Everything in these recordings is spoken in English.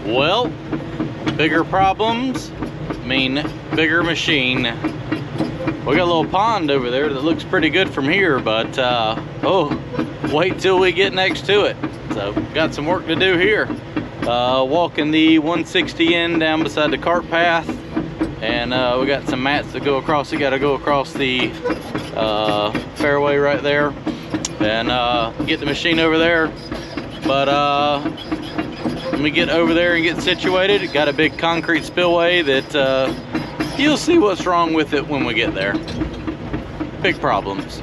Well, bigger problems mean bigger machine. We got a little pond over there that looks pretty good from here, but oh, wait till we get next to it. So got some work to do here. Walking the 160 in down beside the cart path, and we got some mats that go across. We got to go across the fairway right there and get the machine over there. But when we get over there and get situated, it got a big concrete spillway that you'll see what's wrong with it when we get there. Big problems.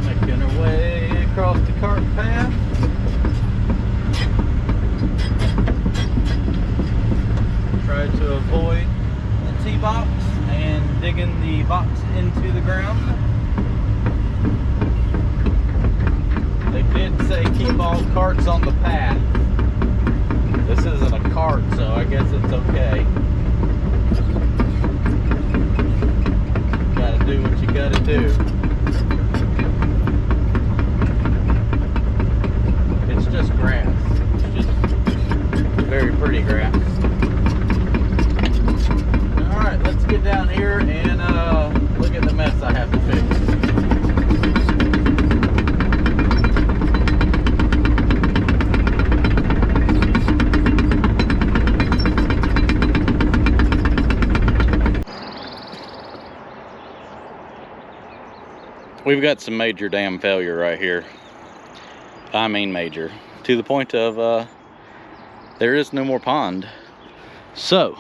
Making our way across the cart path. Try to avoid the tee box and digging the box into the ground. They did say keep all carts on the path. This isn't a cart, so I guess it's okay. Gotta do what you gotta do. It's just grass. It's just very pretty grass. Alright, let's get down here and look at the mess I have to fix. We've got some major dam failure right here. I mean major. To the point of there is no more pond. So,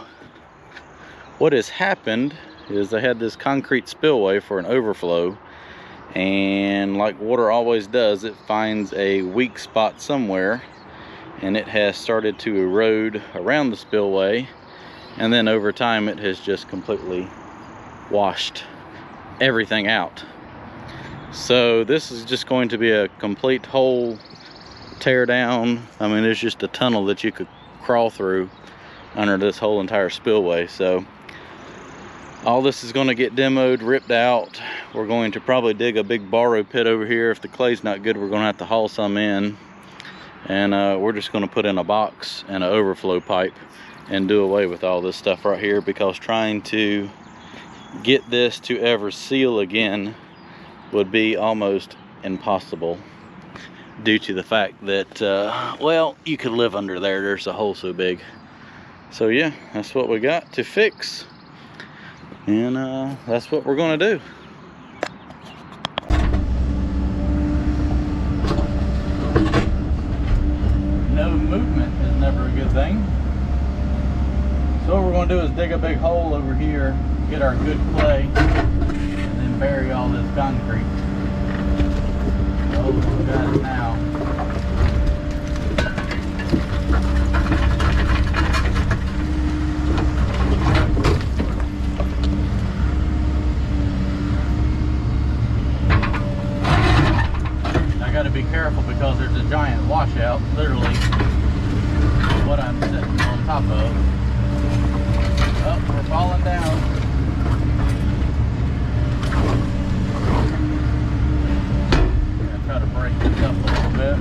what has happened is they had this concrete spillway for an overflow, and like water always does, it finds a weak spot somewhere, and it has started to erode around the spillway, and then over time it has just completely washed everything out. So this is just going to be a complete whole tear down. I mean, there's just a tunnel that you could crawl through under this whole entire spillway. So all this is going to get demoed, ripped out. We're going to probably dig a big borrow pit over here. If the clay's not good, we're going to have to haul some in, and we're just going to put in a box and an overflow pipe and do away with all this stuff right here, because trying to get this to ever seal again would be almost impossible, due to the fact that well, you could live under there. There's a hole so big. So yeah, that's what we got to fix, and that's what we're gonna do. No movement is never a good thing. So what we're gonna do is dig a big hole over here, get our good clay, and then bury all this concrete. Oh, we got it now. I gotta be careful because there's a giant washout, literally, what I'm sitting on top of. Oh, we're falling down. Try to break this up a little bit.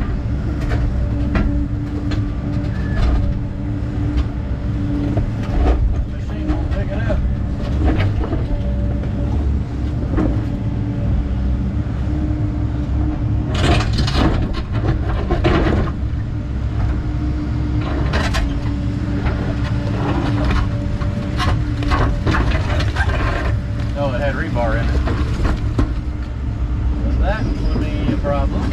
The machine won't pick it up. Oh, it had rebar in it. So that would be a problem.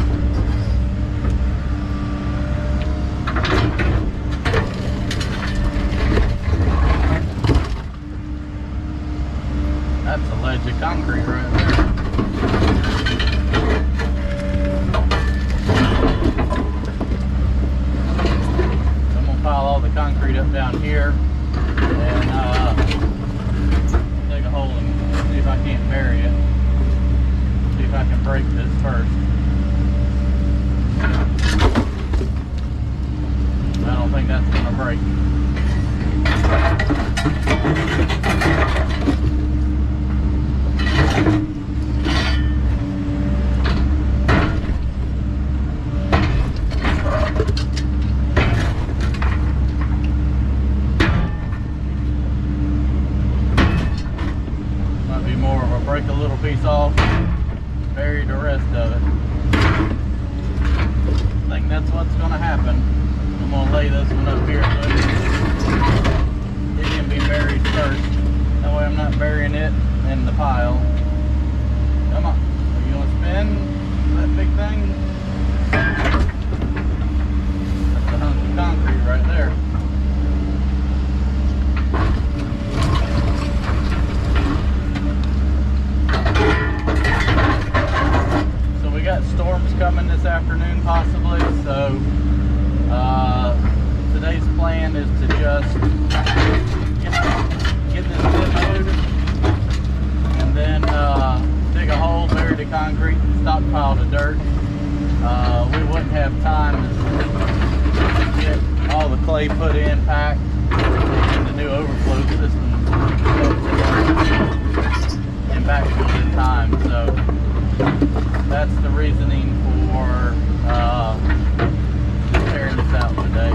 That's a ledge of concrete right there. So I'm gonna pile all the concrete up down here and dig a hole and see if I can't bury it. See if I can break this first. I don't think that's gonna break. the rest of it. I think that's what's going to happen. I'm going to lay this one up here so it can be buried first. That way I'm not burying it in the pile. Come on. Are you going to spin that big thing? That's a hunk of concrete right there. So we got storms coming this afternoon possibly, so today's plan is to just get this demoed and then dig a hole, bury the concrete, and stockpile the dirt. We wouldn't have time to get all the clay put in, packed, and the new overflow system and backfilled in time. So that's the reasoning for tearing this out today.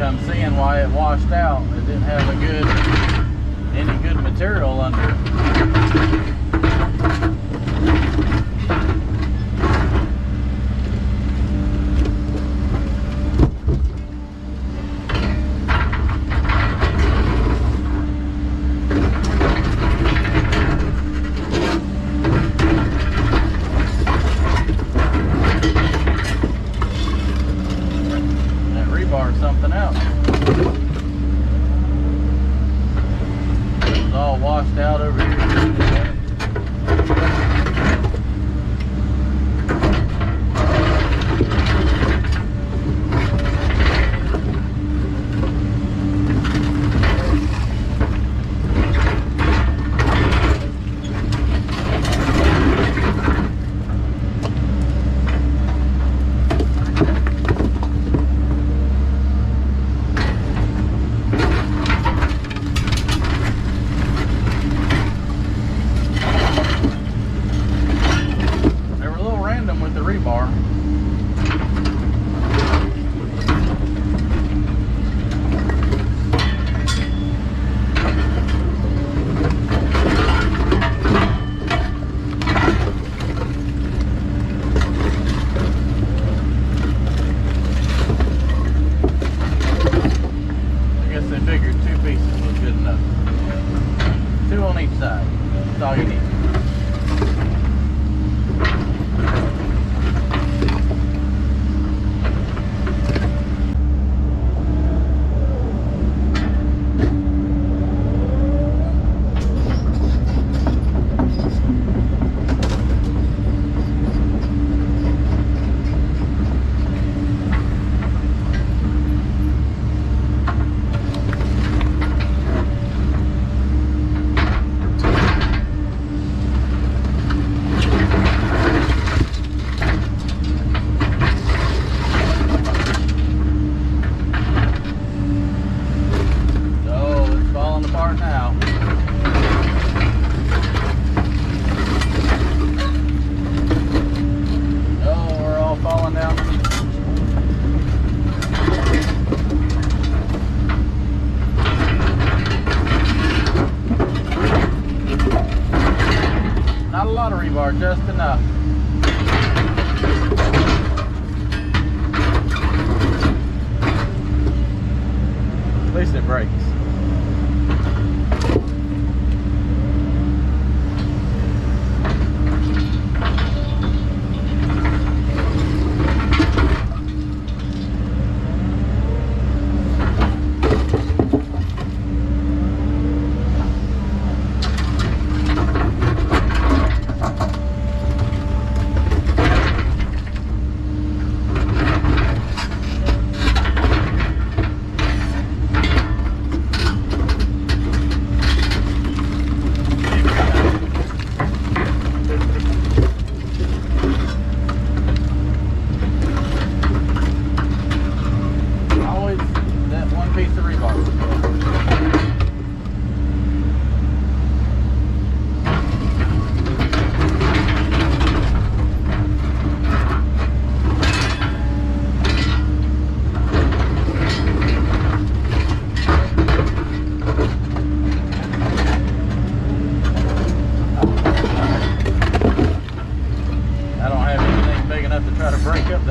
I'm seeing why it washed out. It didn't have any good material under it. Something else. It was all washed out over here. With the rebar. I guess they figured 2 pieces was good enough. 2 on each side. That's all you need. Now. Oh, we're all falling down. Not a lot of rebar, just enough. At least it breaks.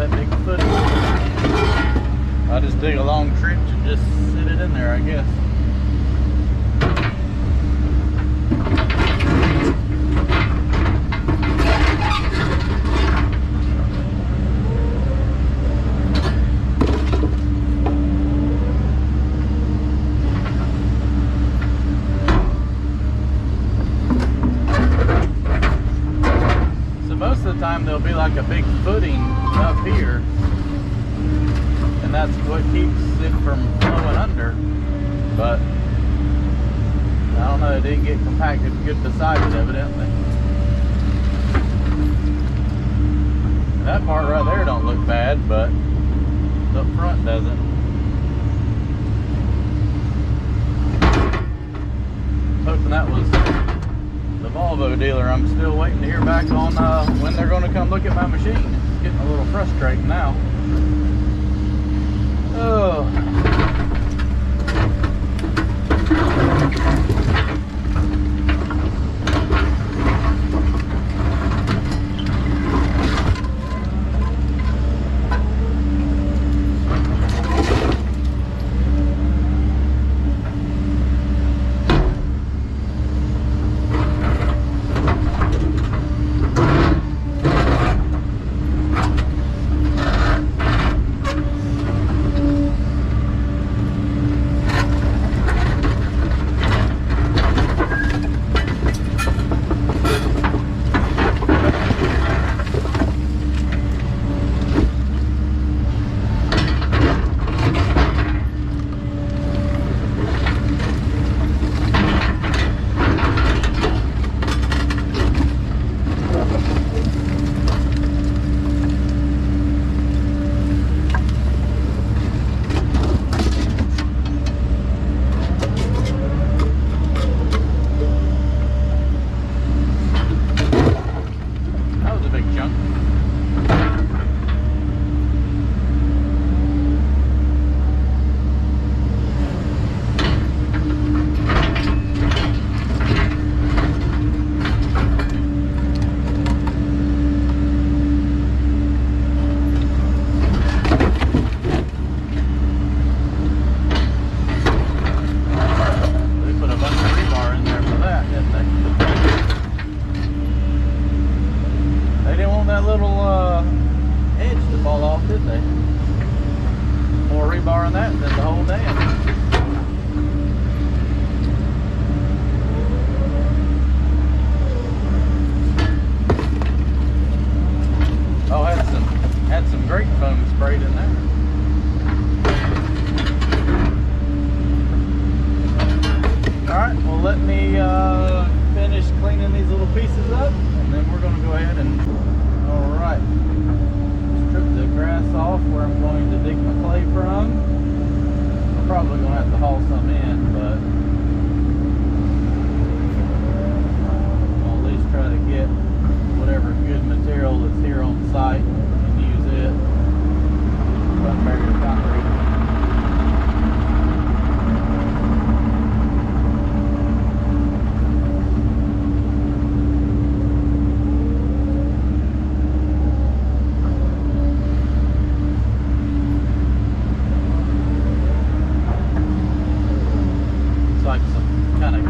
that big footing. I just dig a long trench and just sit it in there, I guess. Most of the time there'll be like a big footing up here, and that's what keeps it from flowing under. But I don't know, it didn't get compacted good beside it evidently. That part right there don't look bad, but the front doesn't. Hoping that was the Volvo dealer. I'm still waiting to hear back on when they're going to come look at my machine. It's getting a little frustrating now. Oh.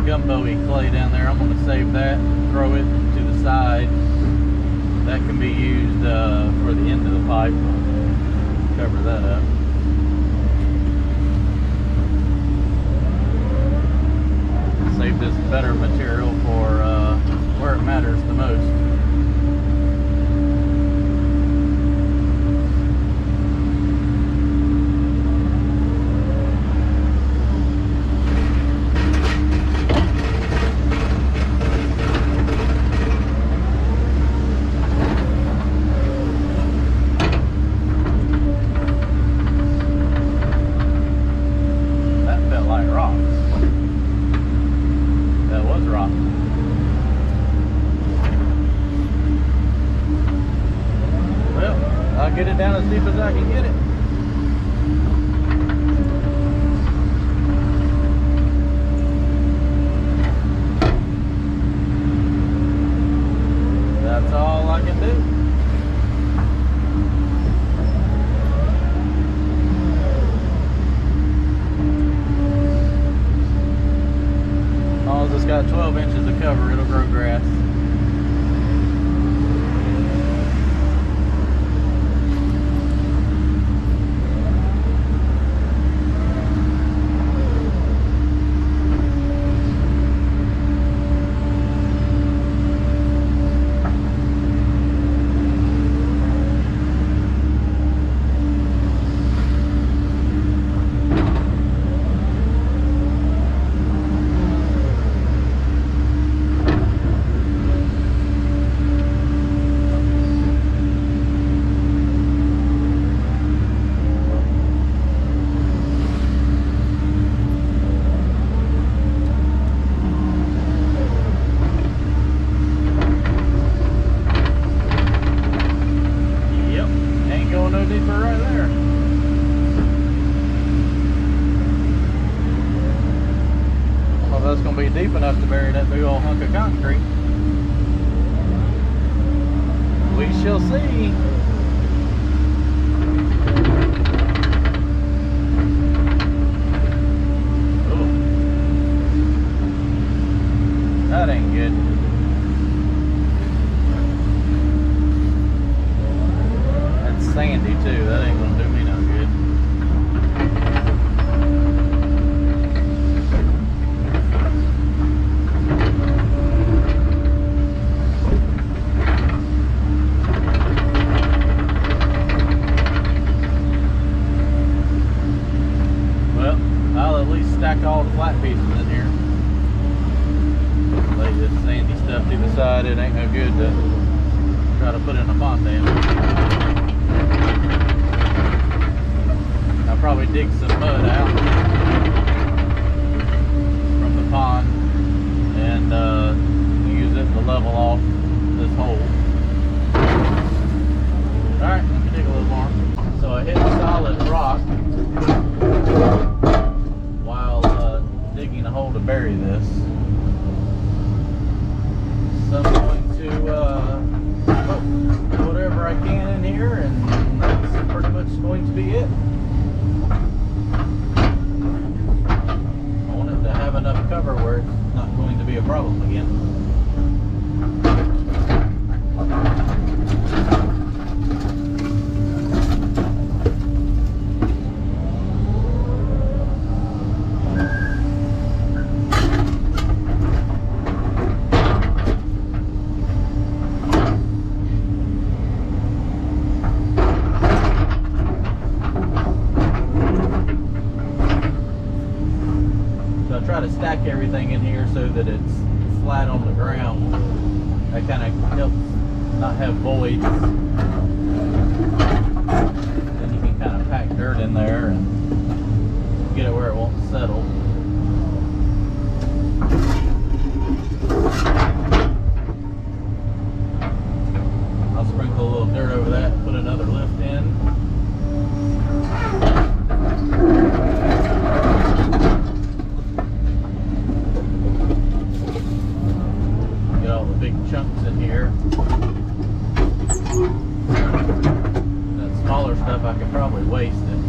gumbo-y clay down there. I'm going to save that, throw it to the side. That can be used for the end of the pipe. Cover that up. Save this better material for where it matters the most. Get it down as deep as I can get it. That's all I can do. enough to bury that big old hunk of concrete. We shall see. Ooh. That ain't good. That's sandy too. That ain't gonna do me no good. Stack all the flat pieces in here. Lay this sandy stuff to the side. It ain't no good to try to put in a pond dam. I'll probably dig some mud out from the pond and use it to level off this hole. Alright, let me dig a little more. So I hit solid rock digging a hole to bury this. So I'm going to put whatever I can in here, and that's pretty much going to be it. I want it to have enough cover where it's not going to be a problem again. Try to stack everything in here so that it's flat on the ground. That kind of helps not have voids. Then you can kind of pack dirt in there and get it where it won't settle. I'll sprinkle a little dirt over that and put another lift in. Big chunks in here. That smaller stuff I could probably waste it.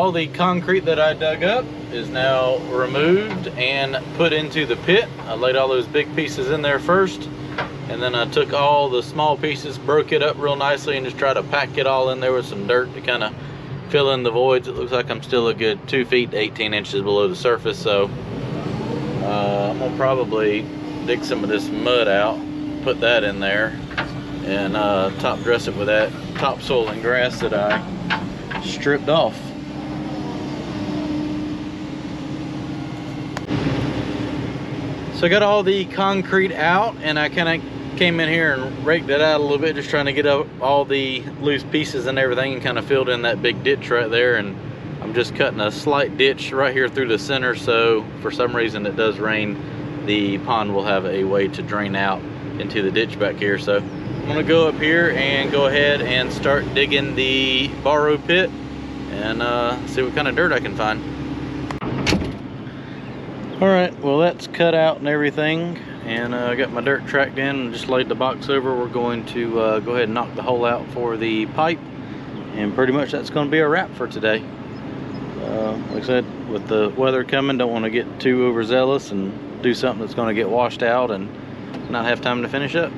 all the concrete that I dug up is now removed and put into the pit. I laid all those big pieces in there first, and then I took all the small pieces, broke it up real nicely, and just tried to pack it all in there with some dirt to kind of fill in the voids. It looks like I'm still a good 2 feet 18 inches below the surface, so I'm gonna probably dig some of this mud out, put that in there, and top dress it with that topsoil and grass that I stripped off. So I got all the concrete out, and I kind of came in here and raked it out a little bit, just trying to get up all the loose pieces and everything, and kind of filled in that big ditch right there. And I'm just cutting a slight ditch right here through the center, so for some reason it does rain, the pond will have a way to drain out into the ditch back here. So I'm gonna go up here and go ahead and start digging the borrow pit and see what kind of dirt I can find. All right, well, that's cut out and everything, and I got my dirt tracked in and just laid the box over. We're going to go ahead and knock the hole out for the pipe, and pretty much that's going to be a wrap for today. Like I said, with the weather coming, don't want to get too overzealous and do something that's going to get washed out and not have time to finish up.